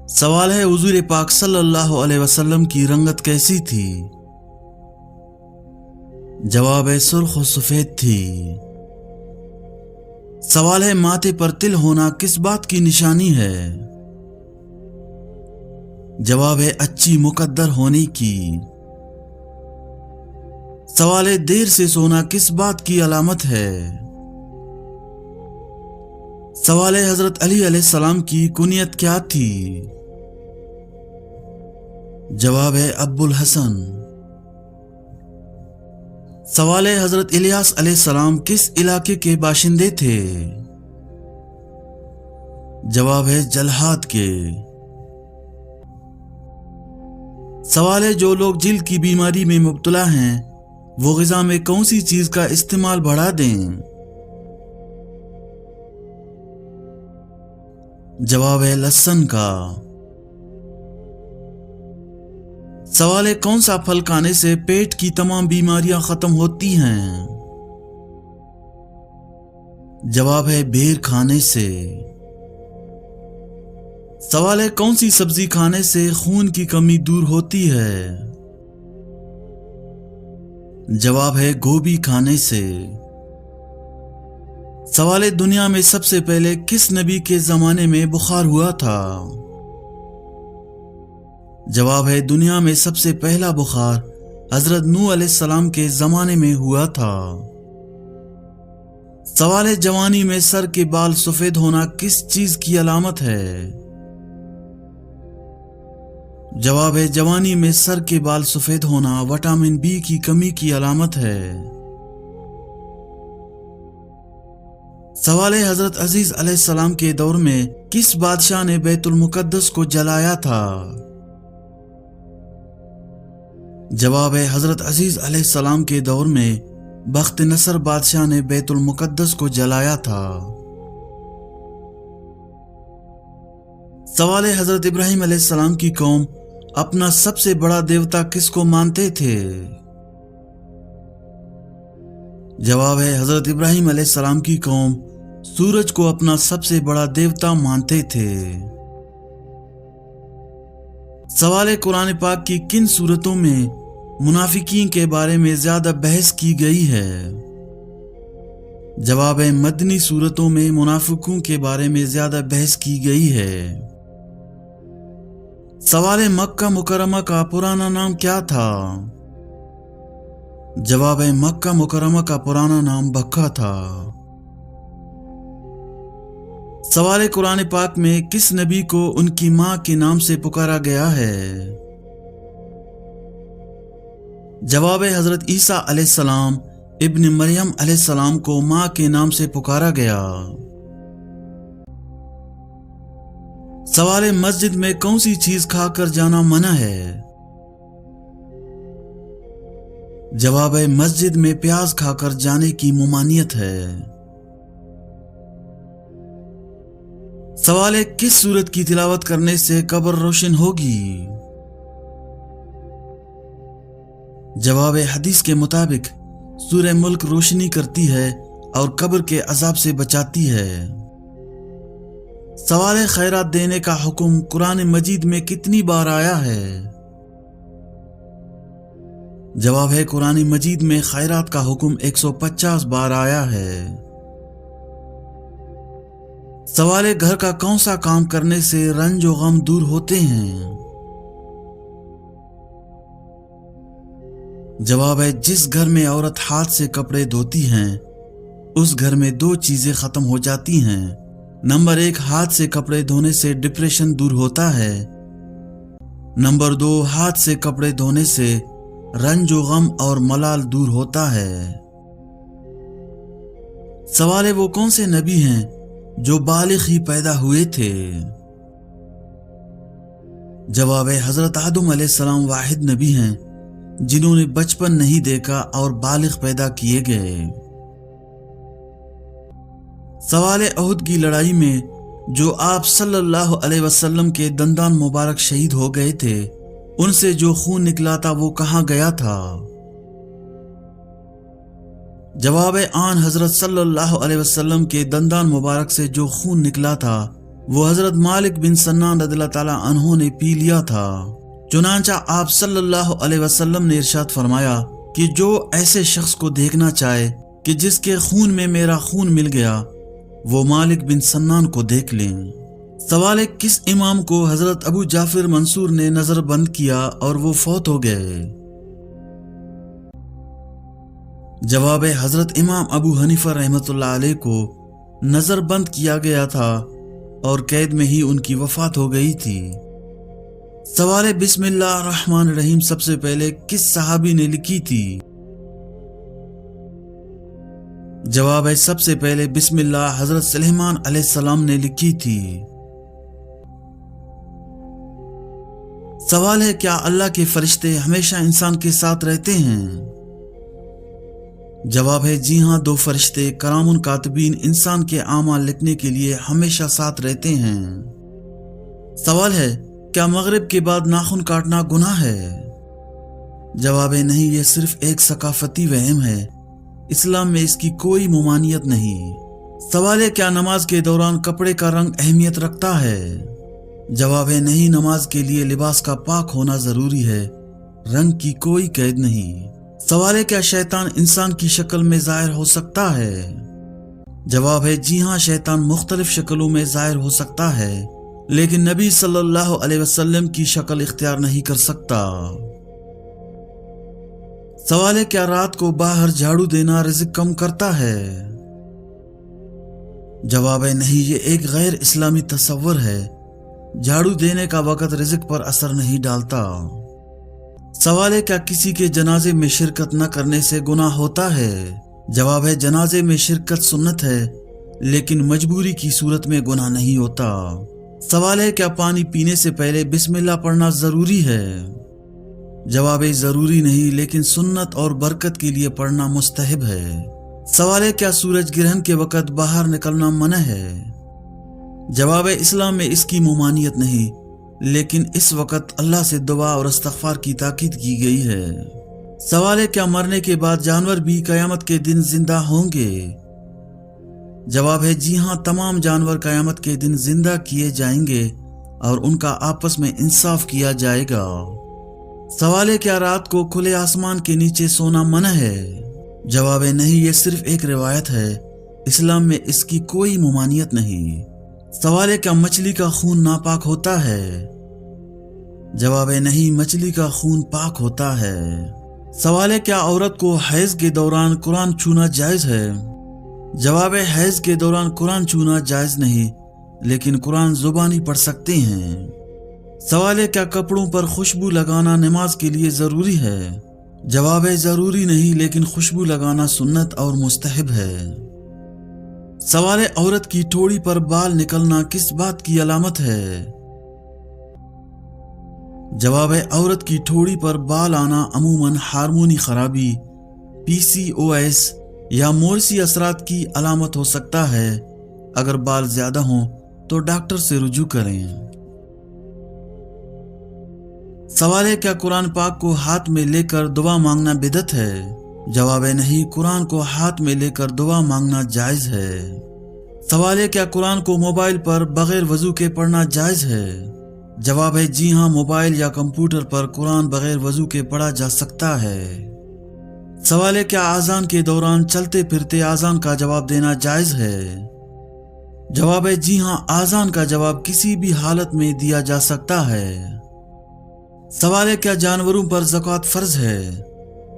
سوال ہے حضور پاک صلی اللہ علیہ وسلم کی رنگت کیسی تھی؟ جواب ہے سرخ و سفید تھی۔ سوال ہے ماتھے پر تل ہونا کس بات کی نشانی ہے؟ جواب ہے اچھی مقدر ہونے کی۔ سوال ہے دیر سے سونا کس بات کی علامت ہے؟ سوال ہے حضرت علی علیہ السلام کی کنیت کیا تھی؟ جواب ہے ابو الحسن۔ سوال ہے حضرت الیاس علیہ السلام کس علاقے کے باشندے تھے؟ جواب ہے جلحات کے۔ سوال ہے جو لوگ جلد کی بیماری میں مبتلا ہیں وہ غذا میں کون سی چیز کا استعمال بڑھا دیں؟ جواب ہے لہسن کا۔ سوال ہے کون سا پھل کھانے سے پیٹ کی تمام بیماریاں ختم ہوتی ہیں؟ جواب ہے بیر کھانے سے۔ سوال ہے کون سی سبزی کھانے سے خون کی کمی دور ہوتی ہے؟ جواب ہے گوبھی کھانے سے۔ سوال ہے دنیا میں سب سے پہلے کس نبی کے زمانے میں بخار ہوا تھا؟ جواب ہے دنیا میں سب سے پہلا بخار حضرت نوح علیہ السلام کے زمانے میں ہوا تھا۔ سوال ہے جوانی میں سر کے بال سفید ہونا کس چیز کی علامت ہے؟ جواب ہے جوانی میں سر کے بال سفید ہونا وٹامن بی کی کمی کی علامت ہے۔ سوال ہے حضرت عزیز علیہ السلام کے دور میں کس بادشاہ نے بیت المقدس کو جلایا تھا؟ جواب ہے حضرت عزیز علیہ السلام کے دور میں بخت نصر بادشاہ نے بیت المقدس کو جلایا تھا۔ سوال ہے حضرت ابراہیم علیہ السلام کی قوم اپنا سب سے بڑا دیوتا کس کو مانتے تھے؟ جواب ہے حضرت ابراہیم علیہ السلام کی قوم سورج کو اپنا سب سے بڑا دیوتا مانتے تھے۔ سوال ہے قرآن پاک کی کن صورتوں میں منافقین کے بارے میں زیادہ بحث کی گئی ہے؟ جواب ہے مدنی صورتوں میں منافقوں کے بارے میں زیادہ بحث کی گئی ہے۔ سوال ہے مکہ مکرمہ کا پرانا نام کیا تھا؟ جواب ہے مکہ مکرمہ کا پرانا نام بکہ تھا۔ سوال ہے قرآن پاک میں کس نبی کو ان کی ماں کے نام سے پکارا گیا ہے؟ جواب ہے حضرت عیسیٰ علیہ السلام ابن مریم علیہ السلام کو ماں کے نام سے پکارا گیا۔ سوال ہے مسجد میں کون سی چیز کھا کر جانا منع ہے؟ جواب ہے مسجد میں پیاز کھا کر جانے کی ممانعت ہے۔ سوال ہے کس سورت کی تلاوت کرنے سے قبر روشن ہوگی؟ جواب ہے حدیث کے مطابق سورہ ملک روشنی کرتی ہے اور قبر کے عذاب سے بچاتی ہے۔ سوال ہے خیرات دینے کا حکم قرآن مجید میں کتنی بار آیا ہے؟ جواب ہے قرآن مجید میں خیرات کا حکم 150 بار آیا ہے۔ سوال ہے گھر کا کون سا کام کرنے سے رنج و غم دور ہوتے ہیں؟ جواب ہے جس گھر میں عورت ہاتھ سے کپڑے دھوتی ہیں اس گھر میں دو چیزیں ختم ہو جاتی ہیں۔ نمبر 1 ہاتھ سے کپڑے دھونے سے ڈپریشن دور ہوتا ہے۔ نمبر 2 ہاتھ سے کپڑے دھونے سے رنج و غم اور ملال دور ہوتا ہے۔ سوال ہے وہ کون سے نبی ہیں جو بالغ ہی پیدا ہوئے تھے؟ جواب ہے حضرت آدم علیہ السلام واحد نبی ہیں جنہوں نے بچپن نہیں دیکھا اور بالغ پیدا کیے گئے۔ سوال ہے احد کی لڑائی میں جو آپ صلی اللہ علیہ وسلم کے دندان مبارک شہید ہو گئے تھے ان سے جو خون نکلا تھا وہ کہاں گیا تھا؟ جواب ہے آن حضرت صلی اللہ علیہ وسلم کے دندان مبارک سے جو خون نکلا تھا वो हजरत मालिक बिन सन्नान रदियल्लाहु ताला अन्हु ने पी लिया था। चुनांचा आप सल्लल्लाहु अलैहि वसल्लम ने इरशाद फरमाया कि जो ऐसे शख्स को देखना चाहे कि जिसके खून में मेरा खून मिल गया, वो मालिक बिन सन्नान को देख लें। सवाल है, किस इमाम को हजरत अबू जाफिर मंसूर ने नजर बंद किया और वो फौत हो गए? जवाब है, हजरत इमाम अबू हनीफा रहमतुल्लाह अलैह को नजर बंद किया गया था और कैद में ही उनकी वफात हो गई थी। सवाल है, बिस्मिल्लाह रहमान रहीम सबसे पहले किस सहाबी ने लिखी थी? जवाब है, सबसे पहले बिस्मिल्लाह हजरत सुलेमान अलैहिस्सलाम ने लिखी थी। सवाल है, क्या अल्लाह के फरिश्ते हमेशा इंसान के साथ रहते हैं? जवाब है, जी हाँ, 2 फरिश्ते करामुन कातिबीन इंसान के आमाल लिखने के लिए हमेशा साथ रहते हैं। सवाल है, क्या मगरिब के बाद नाखून काटना गुनाह है? जवाब है, नहीं, यह सिर्फ एक सकाफती वहम है, इस्लाम में इसकी कोई मुमानियत नहीं। सवाल है, क्या नमाज के दौरान कपड़े का रंग अहमियत रखता है? जवाब है, नहीं, नमाज के लिए लिबास का पाक होना जरूरी है, रंग की कोई कैद नहीं। सवाल है, क्या शैतान इंसान की शक्ल में जाहिर हो सकता है? जवाब है, जी हाँ, शैतान मुख्तलिफ शक्लों में जाहिर हो सकता है, लेकिन नबी सल्लल्लाहु अलैहि वसल्लम की शक्ल इख्तियार नहीं कर सकता। सवाल है, क्या रात को बाहर झाड़ू देना रिज़्क कम करता है? जवाब है, नहीं, ये एक गैर इस्लामी तसव्वुर है, झाड़ू देने का वक़्त रिज़्क पर असर नहीं डालता। सवाल है, क्या किसी के जनाजे में शिरकत न करने से गुनाह होता है? जवाब है, जनाजे में शिरकत सुन्नत है, लेकिन मजबूरी की सूरत में गुनाह नहीं होता। सवाल है, क्या पानी पीने से पहले बिस्मिल्लाह पढ़ना जरूरी है? जवाब है, जरूरी नहीं, लेकिन सुन्नत और बरकत के लिए पढ़ना मुस्तहब है। सवाल है, क्या सूरज ग्रहण के वक़्त बाहर निकलना मना है? जवाब है, इस्लाम में इसकी मुमानियत नहीं, लेकिन इस वक्त अल्लाह से दुआ और इस्तिग़फ़ार की ताकीद की गई है। सवाल है, क्या मरने के बाद जानवर भी क़यामत के दिन जिंदा होंगे? जवाब है, जी हाँ, तमाम जानवर क़यामत के दिन जिंदा किए जाएंगे और उनका आपस में इंसाफ किया जाएगा। सवाल है, क्या रात को खुले आसमान के नीचे सोना मना है? जवाब है, नहीं, ये सिर्फ एक रिवायत है, इस्लाम में इसकी कोई मुमानियत नहीं। सवाल है, क्या मछली का खून नापाक होता है? जवाब है, नहीं, मछली का खून पाक होता है। सवाल है, क्या औरत को हैज के दौरान कुरान छूना जायज है? जवाब है, हैज के दौरान कुरान छूना जायज नहीं, लेकिन कुरान जुबानी पढ़ सकते हैं। सवाल है, क्या कपड़ों पर खुशबू लगाना नमाज के लिए जरूरी है? जवाब है, जरूरी नहीं, लेकिन खुशबू लगाना सुन्नत और मुस्तहब है। सवाल है, औरत की ठोड़ी पर बाल निकलना किस बात की अलामत है? जवाब है, औरत की ठोड़ी पर बाल आना अमूमन हार्मोनी खराबी, PCOS या मोरसी असरात की अलामत हो सकता है। अगर बाल ज्यादा हों तो डॉक्टर से रुजू करें। सवाल है, क्या कुरान पाक को हाथ में लेकर दुआ मांगना बिदअत है? जवाब है, नहीं, कुरान को हाथ में लेकर दुआ मांगना जायज है। सवाल है, क्या कुरान को मोबाइल पर बगैर वजू के पढ़ना जायज है? जवाब है, जी हाँ, मोबाइल या कंप्यूटर पर कुरान बगैर वजू के पढ़ा जा सकता है। सवाल है, क्या आजान के दौरान चलते फिरते आजान का जवाब देना जायज है? जवाब है, जी हाँ, आजान का जवाब किसी भी हालत में दिया जा सकता है। सवाल है, क्या जानवरों पर ज़कात फर्ज है?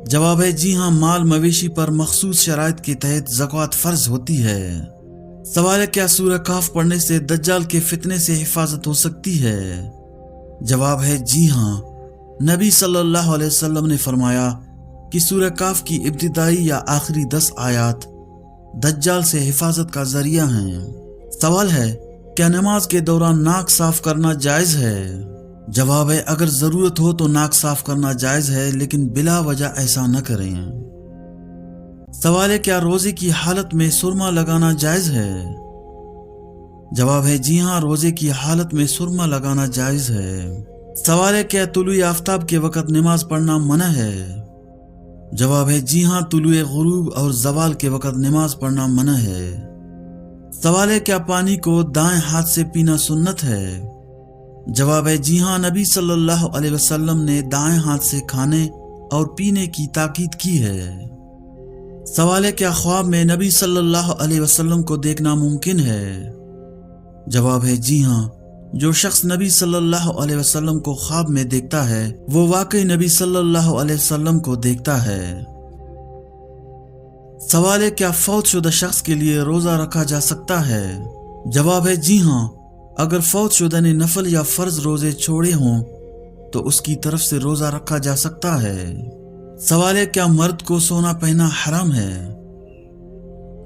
जवाब है, जी हाँ, माल मवेशी पर मखसूस शराइत के तहत ज़कात फर्ज होती है। सवाल है, क्या सूरह काफ पढ़ने से दज्जाल के फितने से हिफाजत हो सकती है? जवाब है, जी हाँ, नबी सल्लल्लाहु अलैहि वसल्लम ने फरमाया कि सूरह काफ की इब्तिदाई या आखिरी 10 आयात दज्जाल से हिफाजत का जरिया हैं। सवाल है, क्या नमाज के दौरान नाक साफ करना जायज है? जवाब है, अगर जरूरत हो तो नाक साफ करना जायज है, लेकिन बिला वजह ऐसा न करें। सवाल है, क्या रोजे की हालत में सुरमा लगाना जायज है? जवाब है, जी हाँ, रोजे की हालत में सुरमा लगाना जायज है। सवाल है, क्या तुलुए आफ्ताब के वक़्त नमाज पढ़ना मना है? जवाब है, जी हाँ, तुलुए गुरूब और जवाल के वक़्त नमाज पढ़ना मना है। सवाल है क्या पानी को दाएं हाथ से पीना सुन्नत है? जवाब है जी हाँ, नबी सल्लल्लाहु अलैहि वसल्लम ने दाएं हाथ से खाने और पीने की ताकीद की है। सवाल है क्या ख्वाब में नबी सल्लल्लाहु अलैहि वसल्लम को देखना मुमकिन है? जवाब है जी हाँ, जो शख्स नबी सल्लल्लाहु अलैहि वसल्लम को ख्वाब में देखता है वो वाकई नबी सल्लल्लाहु अलैहि वसल्लम को देखता है। सवाल है क्या फौत शुदा शख्स के लिए रोजा रखा जा सकता है? जवाब है जी हाँ, अगर फौत शुदा ने नफल या फर्ज रोजे छोड़े हों तो उसकी तरफ से रोजा रखा जा सकता है। सवाल है क्या मर्द को सोना पहनना हराम है?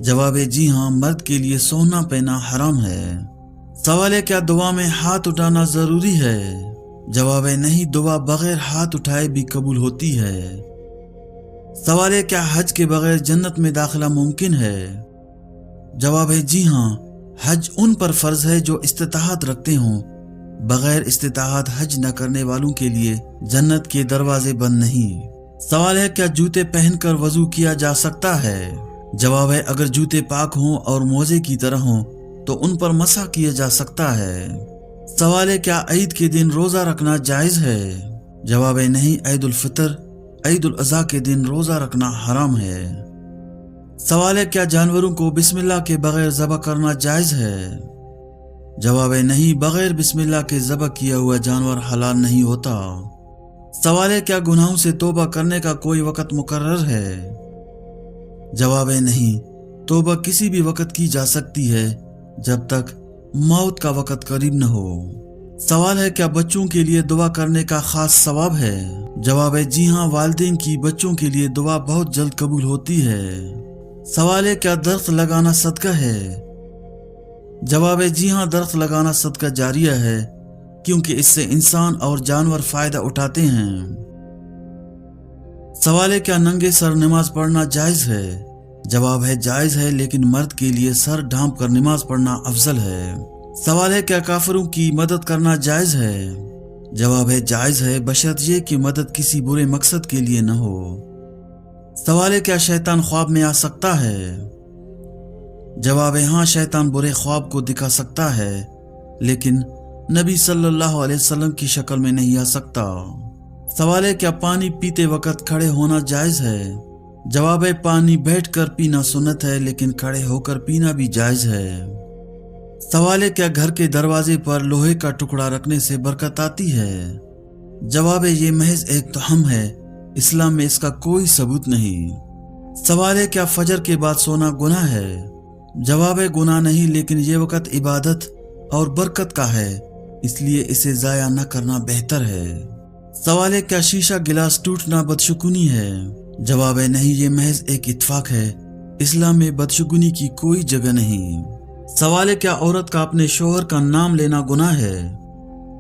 जवाब है जी हाँ, मर्द के लिए सोना पहनना हराम है। सवाल है क्या दुआ में हाथ उठाना जरूरी है? जवाब है नहीं, दुआ बगैर हाथ उठाए भी कबूल होती है। सवाल है क्या हज के बगैर जन्नत में दाखिला मुमकिन है? जवाब है जी हाँ, हज उन पर फर्ज है जो इस्तिताअत रखते हों। बगैर इस्तिताअत हज न करने वालों के लिए जन्नत के दरवाजे बंद नहीं। सवाल है क्या जूते पहनकर वजू किया जा सकता है? जवाब है अगर जूते पाक हों और मोजे की तरह हों तो उन पर मसा किया जा सकता है। सवाल है क्या ईद के दिन रोजा रखना जायज है? जवाब है नहीं, ईद उल फितर ईद उल अज़हा के दिन रोजा रखना हराम है। सवाल है क्या जानवरों को बिस्मिल्लाह के बगैर ज़बह करना जायज है? जवाब है नहीं, बगैर बिस्मिल्लाह के ज़बह किया हुआ जानवर हलाल नहीं होता। सवाल है क्या गुनाहों से तौबा करने का कोई वक़्त मुकर्रर है? जवाब है नहीं, तौबा किसी भी वक़्त की जा सकती है जब तक मौत का वक़्त करीब न हो। सवाल है क्या बच्चों के लिए दुआ करने का खास सवाब है? जवाब है जी हाँ, वालिदैन की बच्चों के लिए दुआ बहुत जल्द कबूल होती है। सवाल है क्या दरख्त लगाना सदका है? जवाब है जी हाँ, दरख्त लगाना सदका जारिया है क्योंकि इससे इंसान और जानवर फायदा उठाते हैं। सवाल है क्या नंगे सर नमाज पढ़ना जायज है? जवाब है जायज है, लेकिन मर्द के लिए सर ढांप कर नमाज पढ़ना अफजल है। सवाल है क्या काफिरों की मदद करना जायज है? जवाब है जायज है, बशर्त ये कि मदद किसी बुरे मकसद के लिए न हो। सवाल है क्या शैतान ख्वाब में आ सकता है? जवाब है हाँ, शैतान बुरे ख्वाब को दिखा सकता है लेकिन नबी सल्लल्लाहु अलैहि वसल्लम की शक्ल में नहीं आ सकता। सवाल है क्या पानी पीते वक्त खड़े होना जायज है? जवाब है पानी बैठकर पीना सुन्नत है लेकिन खड़े होकर पीना भी जायज है। सवाल है क्या घर के दरवाजे पर लोहे का टुकड़ा रखने से बरकत आती है? जवाब है ये महज एक तोहम है, इस्लाम में इसका कोई सबूत नहीं। सवाल है क्या फजर के बाद सोना गुनाह है? जवाब है गुनाह नहीं, लेकिन ये वक्त इबादत और बरकत का है इसलिए इसे जाया न करना बेहतर है। सवाल है क्या शीशा गिलास टूटना बदशुगुनी है? जवाब है नहीं, ये महज एक इत्तफाक है, इस्लाम में बदशुगुनी की कोई जगह नहीं। सवाल है क्या औरत का अपने शोहर का नाम लेना गुनाह है?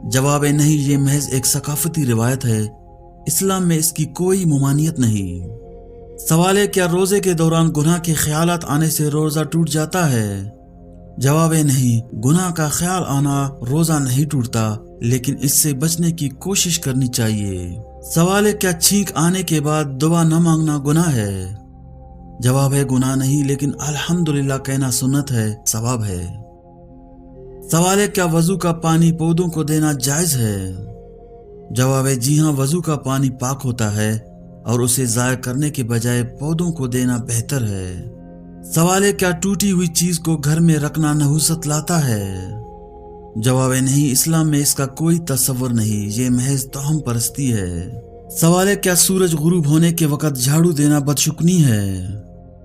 जवाब है नहीं, ये महज एक सकाफती रिवायत है, इस्लाम में इसकी कोई मुमानियत नहीं। सवाल है क्या रोजे के दौरान गुनाह के ख्यालात आने से रोजा टूट जाता है? जवाब है नहीं, गुनाह का ख्याल आना रोजा नहीं टूटता लेकिन इससे बचने की कोशिश करनी चाहिए। सवाल है क्या छींक आने के बाद दुआ न मांगना गुनाह है? जवाब है गुनाह नहीं, लेकिन अल्हम्दुलिल्लाह कहना सुन्नत है, सवाब है। सवाल है क्या वजू का पानी पौधों को देना जायज है? जवाब है जी हाँ, वजू का पानी पाक होता है और उसे जाया करने के बजाय पौधों को देना बेहतर है। सवाल है क्या टूटी हुई चीज को घर में रखना नहुसत लाता है? जवाब है नहीं, इस्लाम में इसका कोई तस्वर नहीं, ये महज तोहम परस्ती है। सवाल है क्या सूरज गुरूब होने के वक्त झाड़ू देना बदशुगुनी है?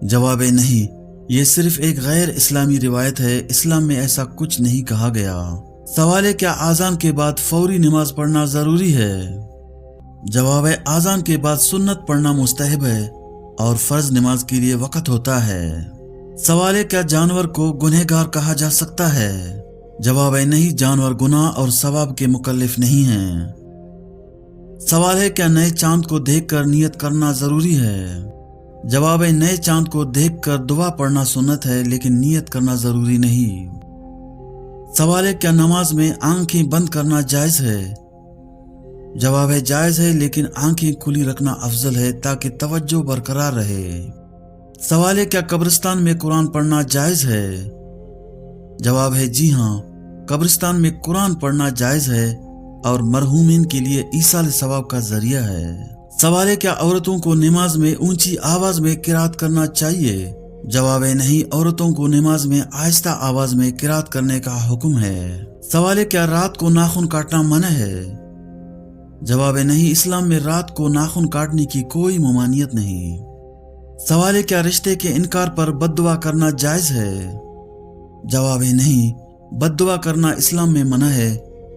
जवाब है नहीं, ये सिर्फ एक गैर इस्लामी रिवायत है, इस्लाम में ऐसा कुछ नहीं कहा गया। सवाल है क्या आजान के बाद फौरी नमाज पढ़ना जरूरी है? जवाब है आजान के बाद सुन्नत पढ़ना मुस्तहब है और फर्ज नमाज के लिए वक़्त होता है। सवाल है क्या जानवर को गुनहगार कहा जा सकता है? जवाब है नहीं, जानवर गुनाह और सवाब के मुकल्लिफ नहीं हैं। सवाल है क्या नए चांद को देखकर नियत करना जरूरी है? जवाब है नए चांद को देखकर दुआ पढ़ना सुन्नत है लेकिन नियत करना जरूरी नहीं। सवाल है क्या नमाज में आंखें बंद करना जायज है? जवाब है जायज है लेकिन आंखें खुली रखना अफजल है ताकि तवज्जो बरकरार रहे। सवाल है क्या कब्रिस्तान में कुरान पढ़ना जायज है? जवाब है जी हाँ, कब्रिस्तान में कुरान पढ़ना जायज है और मरहूमिन के लिए ईसाल सवाब का जरिया है। सवाल है क्या औरतों को नमाज में ऊंची आवाज में किरात करना चाहिए? जवाब है नहीं, औरतों को नमाज में आहिस्ता आवाज में किरात करने का हुक्म है। सवाल है क्या रात को नाखून काटना मना है? जवाब है नहीं, इस्लाम में रात को नाखून काटने की कोई ममानियत नहीं। सवाल है क्या रिश्ते के इनकार पर बद्दुआ करना जायज है? जवाब है नहीं, बद्दुआ करना इस्लाम में मना है,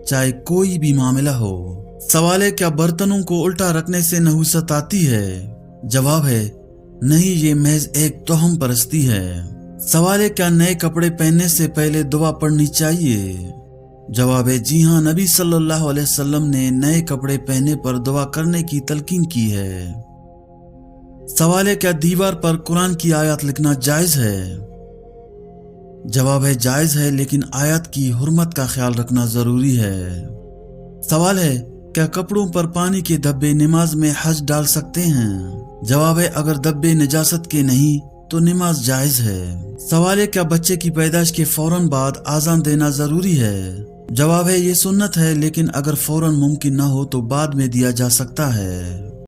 चाहे कोई भी मामला हो। सवाल है क्या बर्तनों को उल्टा रखने से नहुसत आती है? जवाब है नहीं, ये महज एक तोहम परस्ती है। सवाल है क्या नए कपड़े पहनने से पहले दुआ पढ़नी चाहिए? जवाब है जी हाँ, नबी सल्लल्लाहु अलैहि वसल्लम ने नए कपड़े पहनने पर दुआ करने की तलकीन की है। सवाल है क्या दीवार पर कुरान की आयत लिखना जायज है? जवाब है जायज है, लेकिन आयत की हुर्मत का ख्याल रखना जरूरी है। सवाल है क्या कपड़ों पर पानी के धब्बे नमाज में हज डाल सकते हैं? जवाब है अगर धब्बे निजासत के नहीं तो नमाज जायज है। सवाल है क्या बच्चे की पैदाइश के फौरन बाद आजान देना जरूरी है? जवाब है ये सुन्नत है, लेकिन अगर फौरन मुमकिन न हो तो बाद में दिया जा सकता है।